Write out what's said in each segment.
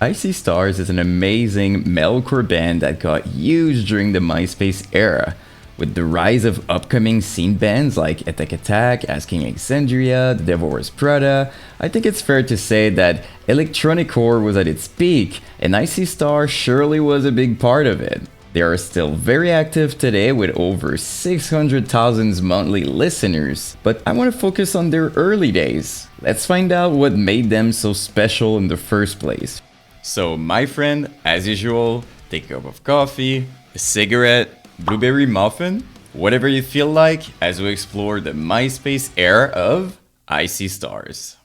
Icy Stars is an amazing metalcore band that got huge during the Myspace era. With the rise of upcoming scene bands like Attack, Asking Alexandria, The Devil Wears Prada, I think it's fair to say that Electronicore was at its peak, and Icy Star surely was a big part of it. They are still very active today with over 600,000 monthly listeners, but I want to focus on their early days. Let's find out what made them so special in the first place. So, my friend, as usual, take a cup of coffee, a cigarette, blueberry muffin, whatever you feel like as we explore the Myspace era of Icy Stars.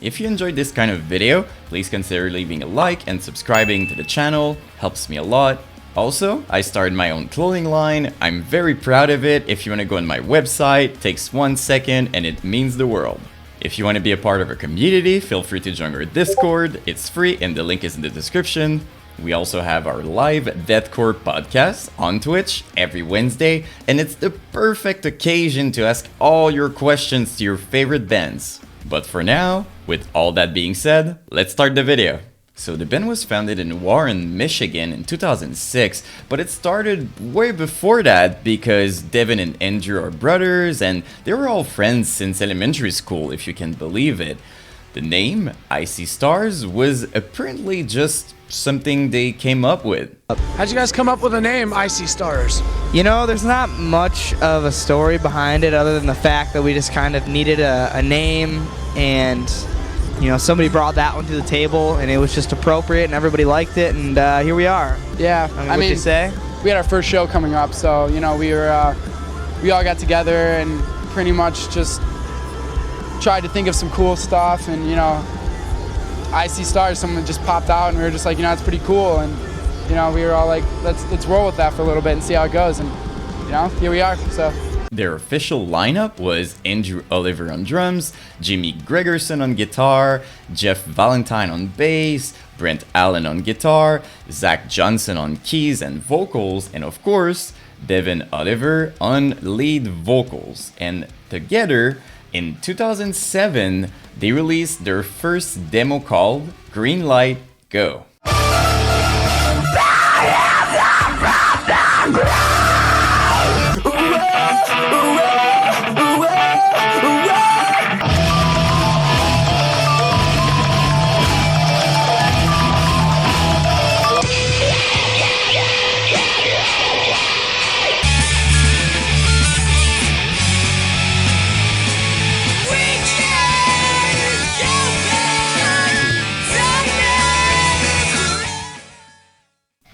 If you enjoyed this kind of video, please consider leaving a like and subscribing to the channel, helps me a lot. Also, I started my own clothing line, I'm very proud of it. If you want to go on my website, takes 1 second and it means the world. If you want to be a part of our community, feel free to join our Discord, it's free and the link is in the description. We also have our live deathcore podcast on Twitch every Wednesday, and it's the perfect occasion to ask all your questions to your favorite bands. But for now, with all that being said, let's start the video. So the band was founded in Warren, Michigan in 2006, but it started way before that because Devin and Andrew are brothers and they were all friends since elementary school, if you can believe it. The name, Icy Stars, was apparently just something they came up with. How'd you guys come up with the name Icy Stars? You know, there's not much of a story behind it other than the fact that we just kind of needed a name, and you know, somebody brought that one to the table and it was just appropriate and everybody liked it, and here we are. Yeah, I mean, what'd you say? We had our first show coming up, so you know, we all got together and pretty much just tried to think of some cool stuff, and you know, Icy Stars, someone just popped out and we were just like, you know, it's pretty cool, and you know, we were all like, let's roll with that for a little bit and see how it goes, and you know, here we are. So their official lineup was Andrew Oliver on drums, Jimmy Gregerson on guitar, Jeff Valentine on bass, Brent Allen on guitar, Zach Johnson on keys and vocals, and of course, Devin Oliver on lead vocals. And together, in 2007, they released their first demo called Green Light, Go.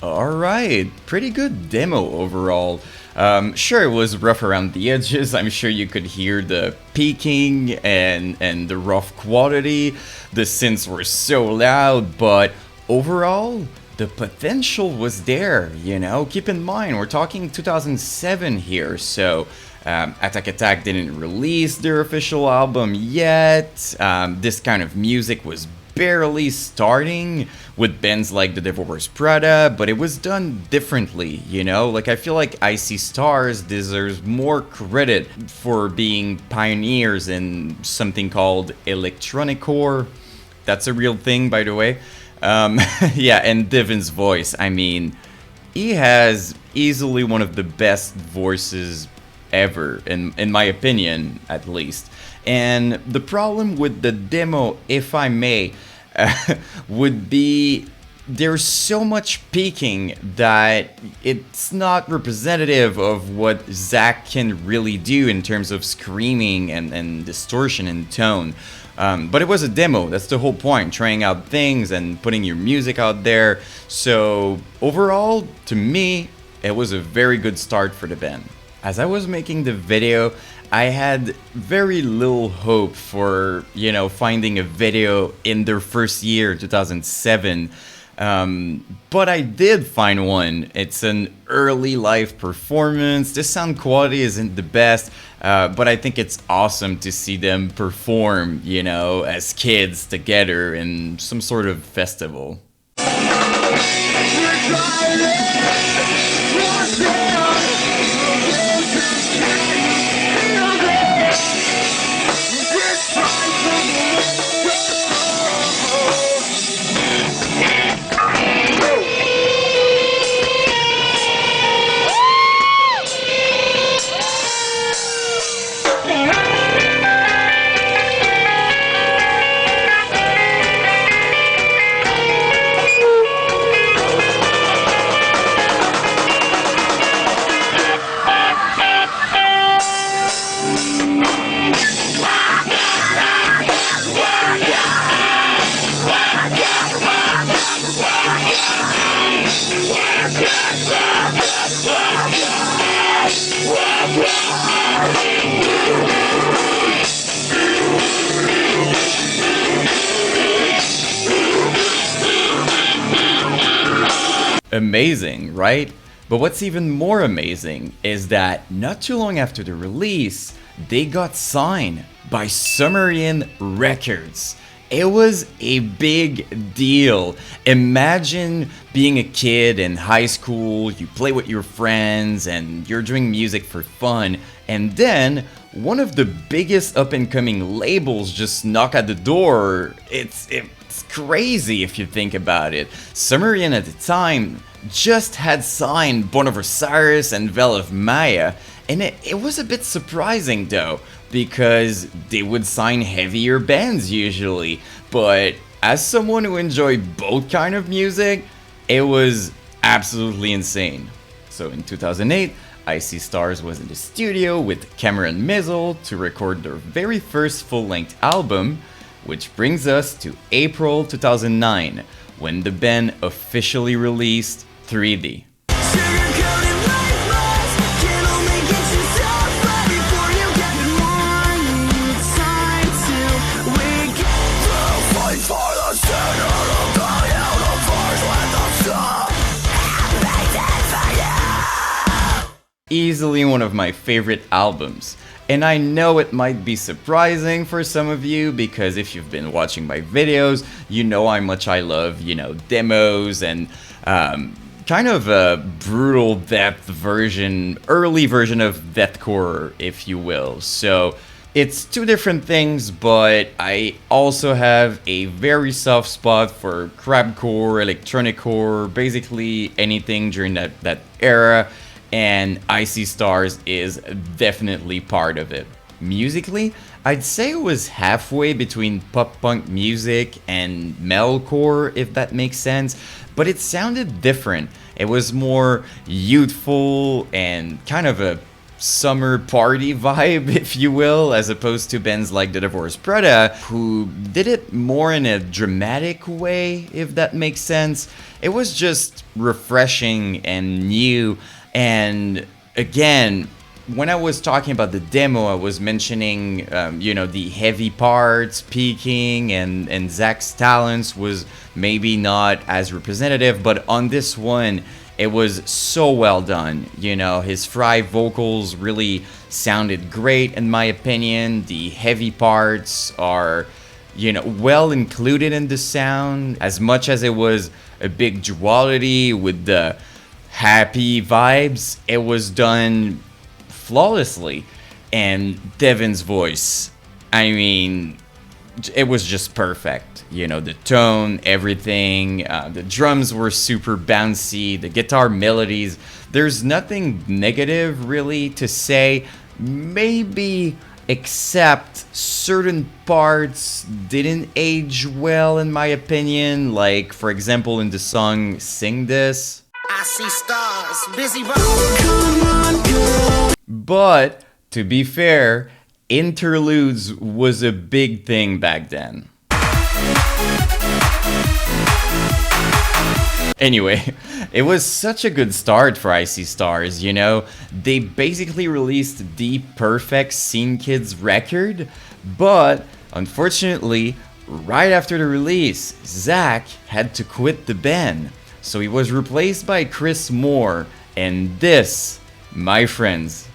Alright, pretty good demo overall. Sure, it was rough around the edges. I'm sure you could hear the peaking and the rough quality. The synths were so loud, but overall, the potential was there, you know? Keep in mind, we're talking 2007 here, so Attack didn't release their official album yet. This kind of music was barely starting with bands like The Devil Wears Prada, but it was done differently, you know? Like, I feel like Icy Stars deserves more credit for being pioneers in something called Electronicore. That's a real thing, by the way. Yeah, and Devin's voice, I mean, he has easily one of the best voices ever, in my opinion, at least. And the problem with the demo, if I may, would be there's so much peaking that it's not representative of what Zach can really do in terms of screaming and distortion in tone. But it was a demo, that's the whole point, trying out things and putting your music out there. So overall, to me, it was a very good start for the band. As I was making the video, I had very little hope for, you know, finding a video in their first year, 2007. But I did find one. It's an early live performance. The sound quality isn't the best, but I think it's awesome to see them perform, you know, as kids together in some sort of festival. Amazing, right? But what's even more amazing is that not too long after the release, they got signed by Sumerian Records. It was a big deal. Imagine being a kid in high school, you play with your friends, and you're doing music for fun, and then one of the biggest up-and-coming labels just knock at the door. It's crazy if you think about it. Sumerian at the time just had signed Born of Osiris and Veil of Maya, and it was a bit surprising though, because they would sign heavier bands usually, but as someone who enjoyed both kind of music, it was absolutely insane. So in 2008, Icy Stars was in the studio with Cameron Mizzle to record their very first full-length album, which brings us to April 2009, when the band officially released 3D. Easily one of my favorite albums. And I know it might be surprising for some of you, because if you've been watching my videos, you know how much I love, demos and kind of a brutal depth version, early version of deathcore, if you will. So it's two different things, but I also have a very soft spot for crabcore, electronicore, basically anything during that era. And Icy Stars is definitely part of it. Musically, I'd say it was halfway between pop-punk music and metalcore, if that makes sense, but it sounded different. It was more youthful and kind of a summer party vibe, if you will, as opposed to bands like The Divorced Prada, who did it more in a dramatic way, if that makes sense. It was just refreshing and new. And again, when I was talking about the demo, I was mentioning, the heavy parts peaking, and Zach's talents was maybe not as representative, but on this one, it was so well done. His fry vocals really sounded great, in my opinion. The heavy parts are, well included in the sound, as much as it was a big duality with the happy vibes. It was done flawlessly. And Devin's voice, I mean, it was just perfect. The tone, everything, the drums were super bouncy, the guitar melodies. There's nothing negative really to say, maybe except certain parts didn't age well, in my opinion. Like, for example, in the song Sing This. I see stars, busy rolling. But to be fair, interludes was a big thing back then. Anyway, it was such a good start for Icy Stars, They basically released the perfect Scene Kids record, but unfortunately, right after the release, Zach had to quit the band. So he was replaced by Chris Moore, and this, my friends,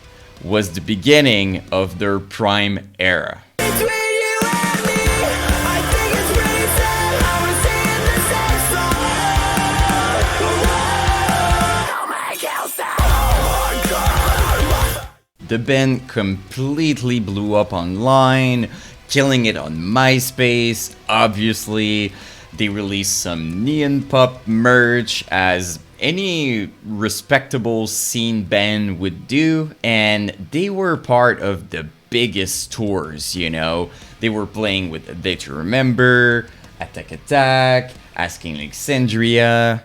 was the beginning of their prime era. The band completely blew up online, killing it on Myspace, obviously. They released some neon pop merch, as any respectable scene band would do, and they were part of the biggest tours, They were playing with A Day to Remember, Attack Attack, Asking Alexandria.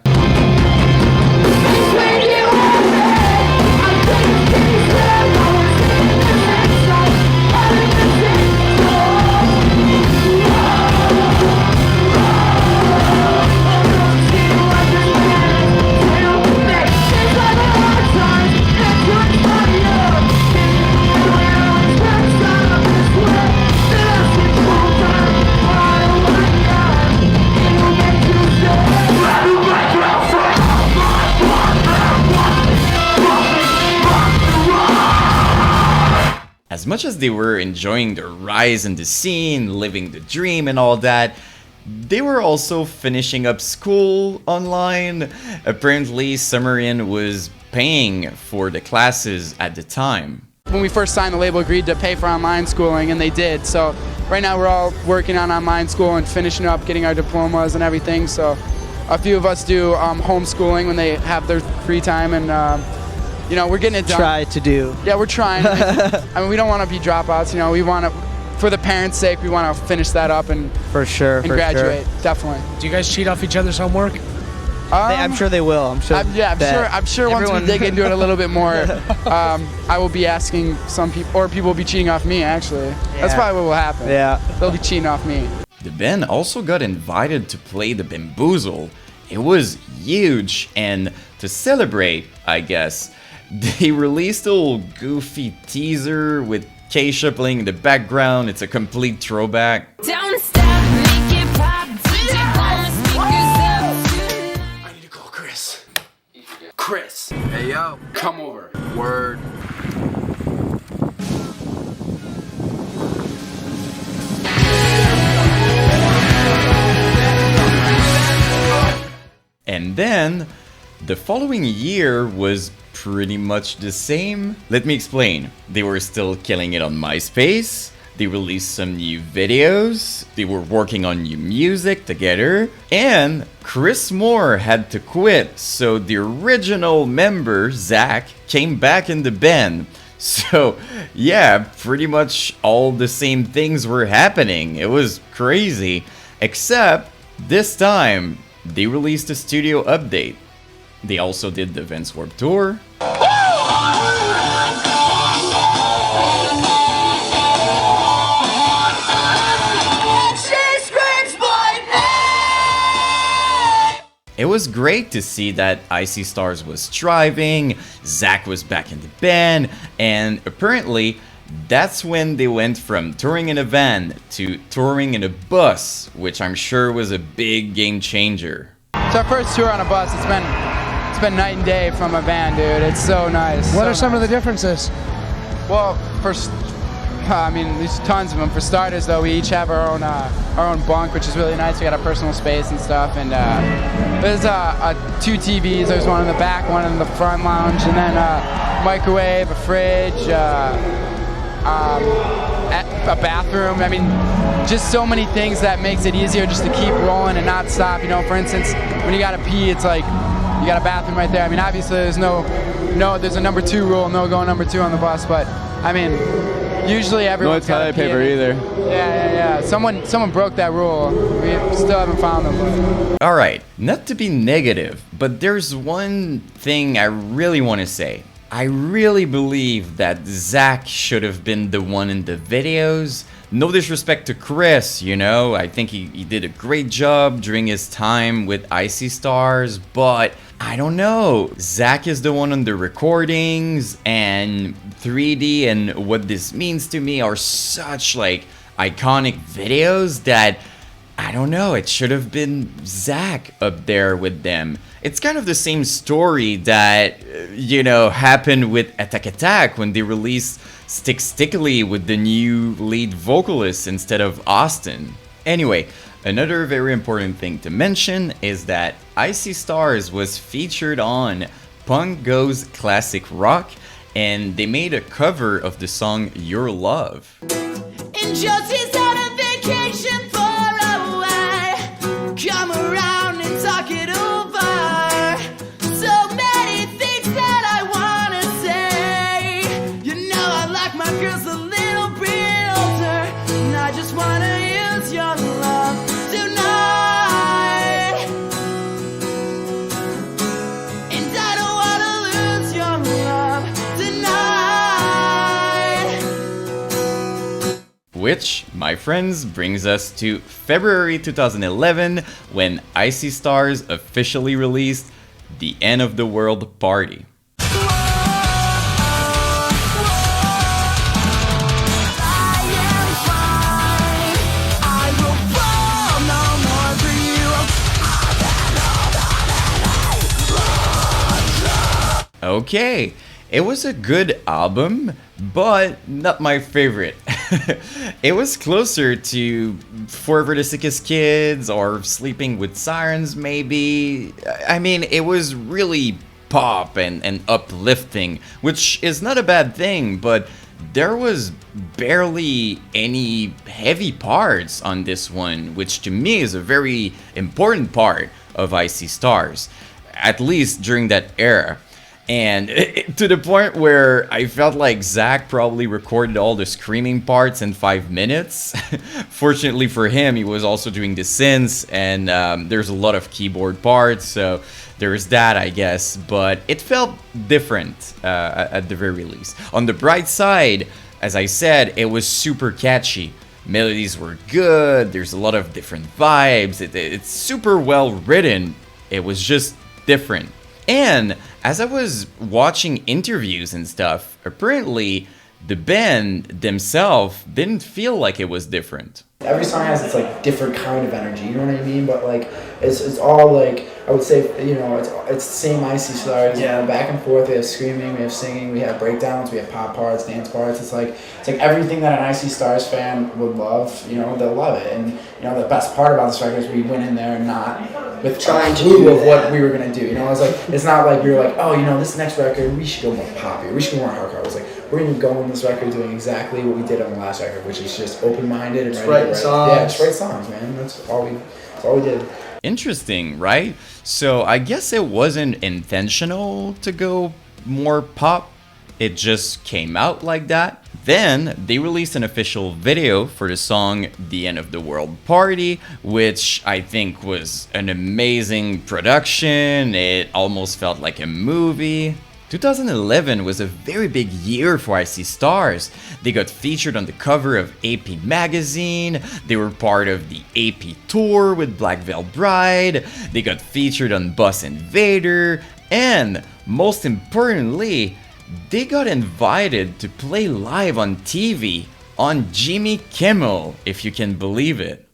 as much as they were enjoying their rise in the scene, living the dream and all that, they were also finishing up school online. Apparently, Summerin was paying for the classes at the time. When we first signed, the label agreed to pay for online schooling, and they did. So right now we're all working on online school and finishing up, getting our diplomas and everything. So a few of us do homeschooling when they have their free time, and you know, we're getting it done. Try to do. Yeah, we're trying. I mean, we don't want to be dropouts. You know, we want to, for the parents' sake, we want to finish that up and For sure. and graduate. Definitely. Do you guys cheat off each other's homework? I'm sure they will. I'm sure. I'm sure once we dig into it a little bit more, I will be asking some people, or people will be cheating off me, actually. That's Yeah. probably what will happen. Yeah. They'll be cheating off me. The band also got invited to play the Bamboozle. It was huge, and to celebrate, I guess, they released a little goofy teaser with Keisha playing in the background. It's a complete throwback. Don't stop, make it pop. DJ blow the speakers up. I need to call Chris. Chris. Hey, yo. Come over. Word. And then, the following year was pretty much the same. Let me explain. They were still killing it on Myspace. They released some new videos. They were working on new music together. And Chris Moore had to quit, so the original member, Zach, came back in the band. So, yeah, pretty much all the same things were happening. It was crazy. Except, this time, they released a studio update. They also did the Vans Warped Tour. It was great to see that Icy Stars was thriving, Zach was back in the band, and apparently that's when they went from touring in a van to touring in a bus, which I'm sure was a big game changer. It's our first tour on a bus. It's been night and day from a van, dude. It's so nice. What are some of the differences? Well, I mean, there's tons of them. For starters, though, we each have our own bunk, which is really nice. We got our personal space and stuff. And there's two TVs. There's one in the back, one in the front lounge, and then a microwave, a fridge, a bathroom. I mean, just so many things that makes it easier just to keep rolling and not stop. You know, for instance, when you gotta pee, it's like you got a bathroom right there. I mean, obviously there's there's a number 2 rule, no going number 2 on the bus, but I mean, usually everyone's got toilet paper either. Yeah. Someone broke that rule. We still haven't found them. Alright, not to be negative, but there's one thing I really want to say. I really believe that Zach should have been the one in the videos. No disrespect to Chris, you know, I think he did a great job during his time with Icy Stars, but I don't know. Zach is the one on the recordings, and 3D and What This Means to Me are such like iconic videos that I don't know, it should have been Zach up there with them. It's kind of the same story that, you know, happened with Attack Attack when they released Stick Stickily with the new lead vocalist instead of Austin. Anyway, another very important thing to mention is that Icy Stars was featured on Punk Goes Classic Rock, and they made a cover of the song Your Love. Injustice on a vacation far away. Come around and talk it over. So many things that I wanna say. You know I like my girls a little bit older, and I just wanna use your love tonight. And I don't wanna lose your love tonight. Which, my friends, brings us to February 2011 when Icy Stars officially released The End of the World Party. Okay, It was a good album, but not my favorite. It was closer to Forever the Sickest Kids or Sleeping with Sirens, maybe. I mean, it was really pop and uplifting, which is not a bad thing, but there was barely any heavy parts on this one, which to me is a very important part of Icy Stars, at least during that era. And to the point where I felt like Zach probably recorded all the screaming parts in 5 minutes. Fortunately for him, he was also doing the synths, and there's a lot of keyboard parts, so there's that, I guess. But it felt different at the very least. On the bright side, as I said, it was super catchy. Melodies were good, there's a lot of different vibes, it's super well written. It was just different. And as I was watching interviews and stuff, apparently the band themselves didn't feel like it was different. Every song has its like different kind of energy, you know what I mean? But like it's all like, I would say, you know, it's the same Icy Stars, you know, back and forth. We have screaming, we have singing, we have breakdowns, we have pop parts, dance parts. It's like everything that an Icy Stars fan would love, you know, they'll love it. And you know, the best part about this record is we went in there not with trying to clue of what we were gonna do. You know, it's not like we were like, oh, you know, this next record we should go more poppy, we should go more hardcore. It was like, we're gonna go on this record doing exactly what we did on the last record, which is just open-minded and ready to write songs. Yeah, just write songs, man. That's all we did. Interesting, right? So I guess it wasn't intentional to go more pop. It just came out like that. Then they released an official video for the song The End of the World Party, which I think was an amazing production. It almost felt like a movie. 2011 was a very big year for Icy Stars. They got featured on the cover of AP magazine, they were part of the AP tour with Black Veil Bride, they got featured on Boss Invader, and most importantly, they got invited to play live on TV on Jimmy Kimmel, if you can believe it.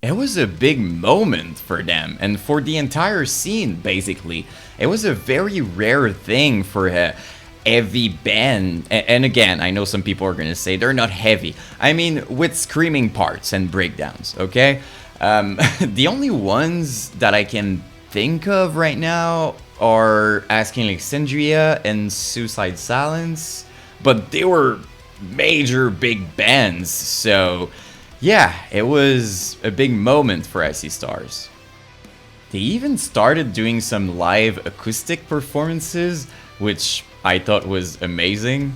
It was a big moment for them and for the entire scene, basically. It was a very rare thing for a heavy band. And again, I know some people are going to say they're not heavy. I mean, with screaming parts and breakdowns, okay? The only ones that I can think of right now are Asking Alexandria and Suicide Silence. But they were major big bands, so yeah, it was a big moment for Icy Stars. They even started doing some live acoustic performances, which I thought was amazing.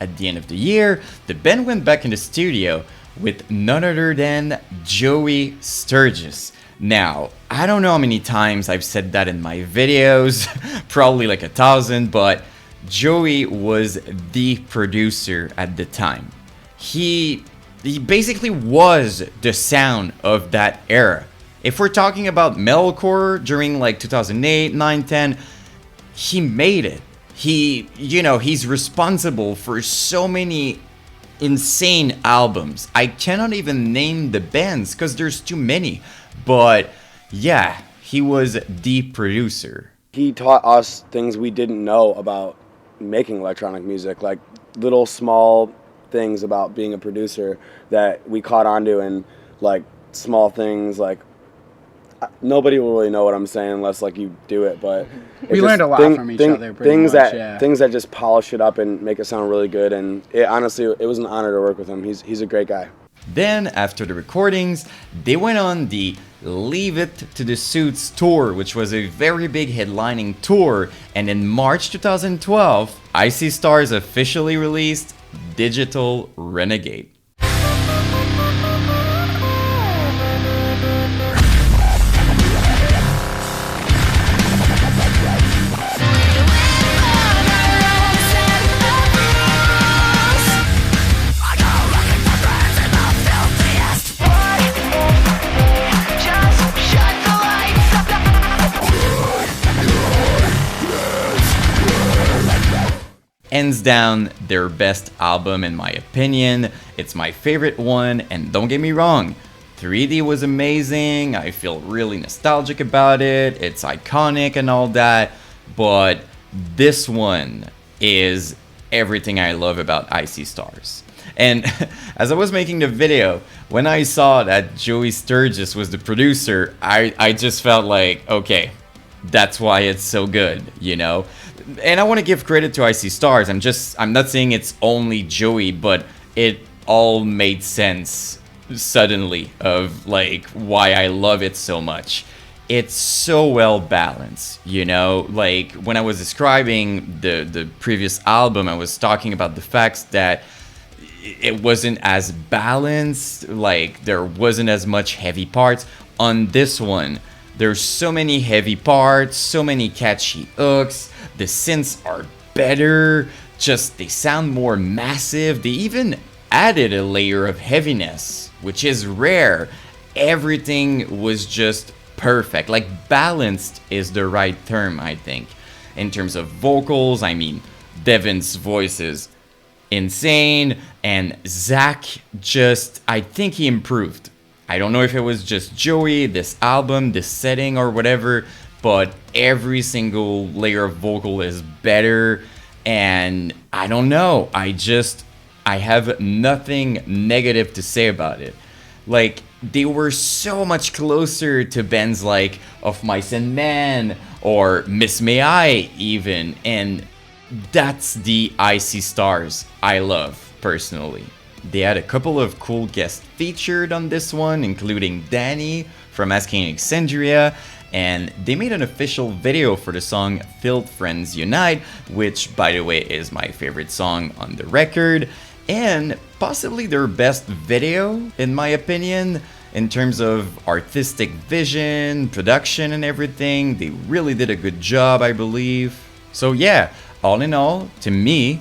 At the end of the year, the band went back in the studio with none other than Joey Sturgis. Now, I don't know how many times I've said that in my videos, probably like 1,000, but Joey was the producer at the time. He basically was the sound of that era. If we're talking about metalcore during like 2008, 9, 10, he made it. He's responsible for so many insane albums. I cannot even name the bands because there's too many. But yeah, he was the producer. He taught us things we didn't know about making electronic music, like little small things about being a producer that we caught onto, and like small things like nobody will really know what I'm saying unless like you do it, but we learned a lot from each other. Things that just polish it up and make it sound really good, and honestly it was an honor to work with him. He's a great guy. Then, after the recordings, they went on the Leave It to the Suits tour, which was a very big headlining tour, and in March 2012, Icy Stars officially released Digital Renegade. hands down their best album in my opinion. It's my favorite one, and don't get me wrong, 3D was amazing, I feel really nostalgic about it, it's iconic and all that, but this one is everything I love about Icy Stars. And as I was making the video, when I saw that Joey Sturgis was the producer, I just felt like, okay, that's why it's so good, you know? And I want to give credit to Icy Stars. I'm not saying it's only Joey, but it all made sense suddenly of like why I love it so much. It's so well balanced, you know? Like when I was describing the previous album, I was talking about the facts that it wasn't as balanced, like there wasn't as much heavy parts. On this one, there's so many heavy parts, so many catchy hooks, the synths are better, just they sound more massive, they even added a layer of heaviness, which is rare. Everything was just perfect, like balanced is the right term, I think. In terms of vocals, I mean, Devin's voice is insane, and Zach just, I think he improved. I don't know if it was just Joey, this album, this setting or whatever, but every single layer of vocal is better, and I don't know, I have nothing negative to say about it. Like, they were so much closer to bands like Of Mice and Men or Miss May I even, and that's the Icy Stars I love personally. They had a couple of cool guests featured on this one, including Danny from Asking Exandria, and they made an official video for the song Filth Friends Unite, which by the way is my favorite song on the record, and possibly their best video in my opinion. In terms of artistic vision, production and everything, they really did a good job, I believe. So yeah, all in all, to me,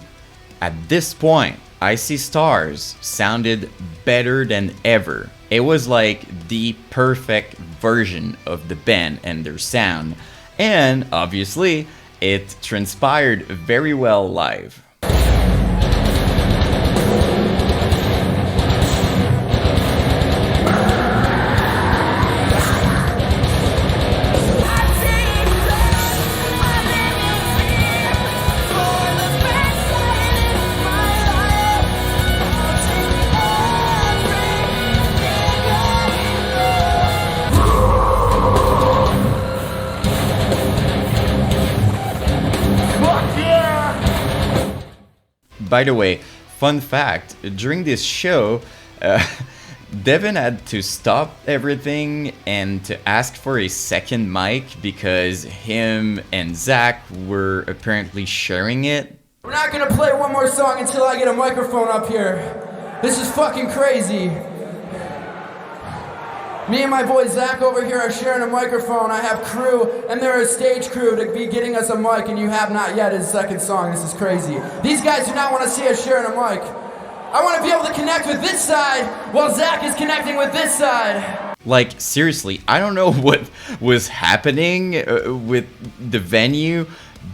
at this point, Icy Stars sounded better than ever. It was like the perfect version of the band and their sound, and obviously, it transpired very well live. By the way, fun fact, during this show, Devin had to stop everything and to ask for a second mic because him and Zach were apparently sharing it. We're not gonna play one more song until I get a microphone up here. This is fucking crazy. Me and my boy Zach over here are sharing a microphone. I have crew, and they're a stage crew to be getting us a mic, and you have not yet his second song. This is crazy. These guys do not want to see us sharing a mic. I want to be able to connect with this side while Zach is connecting with this side. Like, seriously, I don't know what was happening with the venue,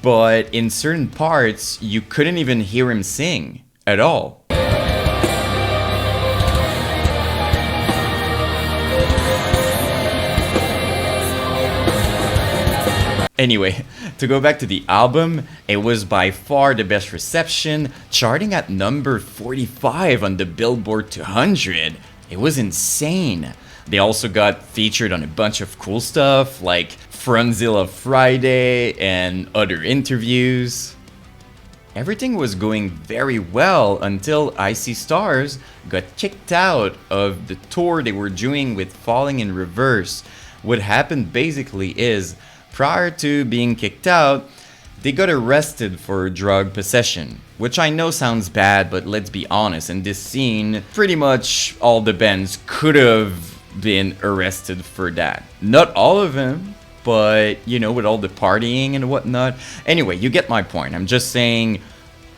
but in certain parts, you couldn't even hear him sing at all. Anyway, to go back to the album, it was by far the best reception, charting at number 45 on the Billboard 200. It was insane. They also got featured on a bunch of cool stuff like Fronzilla Friday and other interviews. Everything was going very well until Icy Stars got kicked out of the tour they were doing with Falling in Reverse. What happened basically is, prior to being kicked out, they got arrested for drug possession, which I know sounds bad, but let's be honest, in this scene, pretty much all the bands could have been arrested for that. Not all of them, but you know, with all the partying and whatnot. Anyway, you get my point. I'm just saying,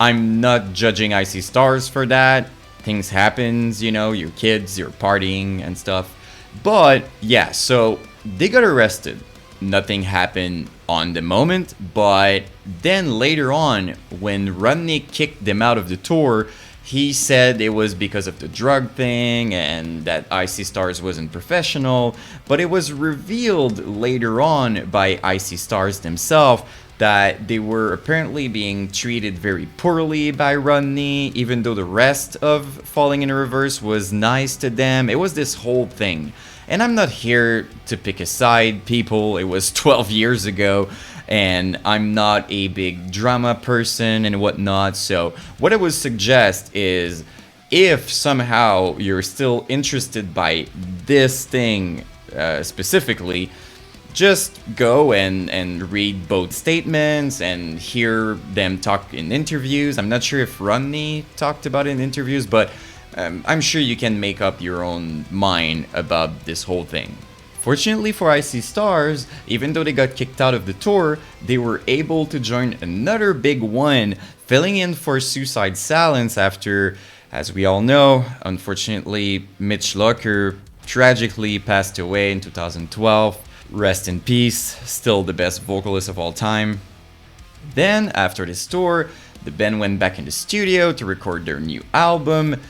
I'm not judging Icy Stars for that. Things happens, you know, you're kids, you're partying and stuff. But yeah, so they got arrested. nothing happened on the moment, but then later on, when Rodney kicked them out of the tour, he said it was because of the drug thing and that Icy Stars wasn't professional, but it was revealed later on by Icy Stars themselves that they were apparently being treated very poorly by Rodney, even though the rest of Falling in Reverse was nice to them. It was this whole thing. And I'm not here to pick a side, people. It was 12 years ago, and I'm not a big drama person and whatnot. So what I would suggest is, if somehow you're still interested by this thing specifically, just go and read both statements and hear them talk in interviews. I'm not sure if Rodney talked about it in interviews, but I'm sure you can make up your own mind about this whole thing. Fortunately for Icy Stars, even though they got kicked out of the tour, they were able to join another big one, filling in for Suicide Silence after, as we all know, unfortunately, Mitch Locker tragically passed away in 2012. Rest in peace, still the best vocalist of all time. Then, after this tour, the band went back in the studio to record their new album,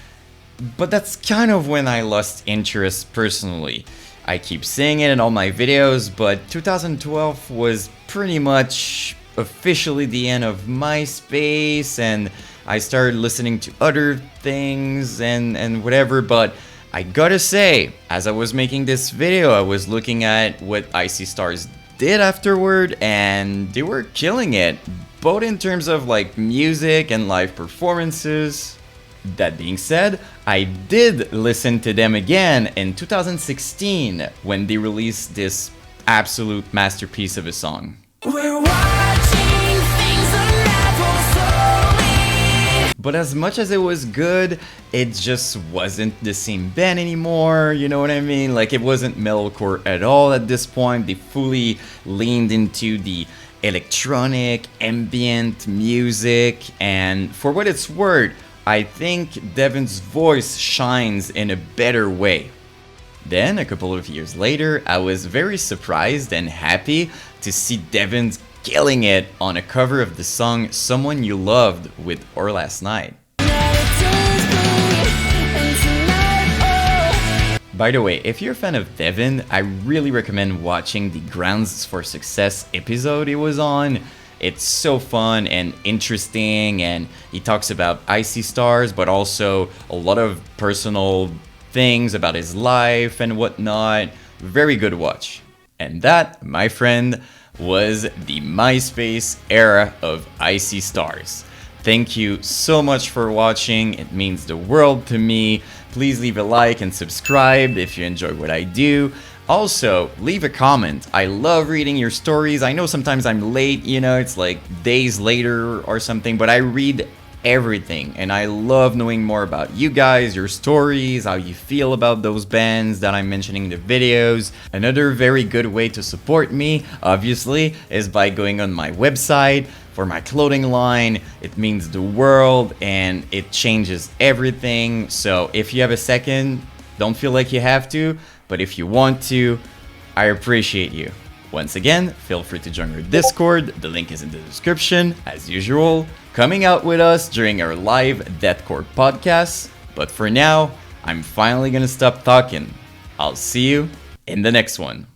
but that's kind of when I lost interest personally. I keep saying it in all my videos, but 2012 was pretty much officially the end of Myspace, and I started listening to other things and whatever, but I gotta say, as I was making this video, I was looking at what Icy Stars did afterward, and they were killing it, both in terms of like music and live performances. That being said, I did listen to them again in 2016 when they released this absolute masterpiece of a song. We're watching things unravel slowly. But as much as it was good, it just wasn't the same band anymore, you know what I mean? Like, it wasn't metalcore at all at this point. They fully leaned into the electronic, ambient music, and for what it's worth, I think Devin's voice shines in a better way. Then, a couple of years later, I was very surprised and happy to see Devin killing it on a cover of the song Someone You Loved with Or Last Night. By the way, if you're a fan of Devin, I really recommend watching the Grounds for Success episode he was on. It's so fun and interesting, and he talks about Icy Stars, but also a lot of personal things about his life and whatnot. Very good watch. And that, my friend, was the Myspace era of Icy Stars. Thank you so much for watching. It means the world to me. Please leave a like and subscribe if you enjoy what I do. Also, leave a comment. I love reading your stories. I know sometimes I'm late, you know, it's like days later or something, but I read everything and I love knowing more about you guys, your stories, how you feel about those bands that I'm mentioning in the videos. Another very good way to support me, obviously, is by going on my website for my clothing line. It means the world and it changes everything. So if you have a second, don't feel like you have to, but if you want to, I appreciate you. Once again, feel free to join our Discord, the link is in the description, as usual, coming out with us during our live deathcore podcasts. But for now, I'm finally gonna stop talking. I'll see you in the next one.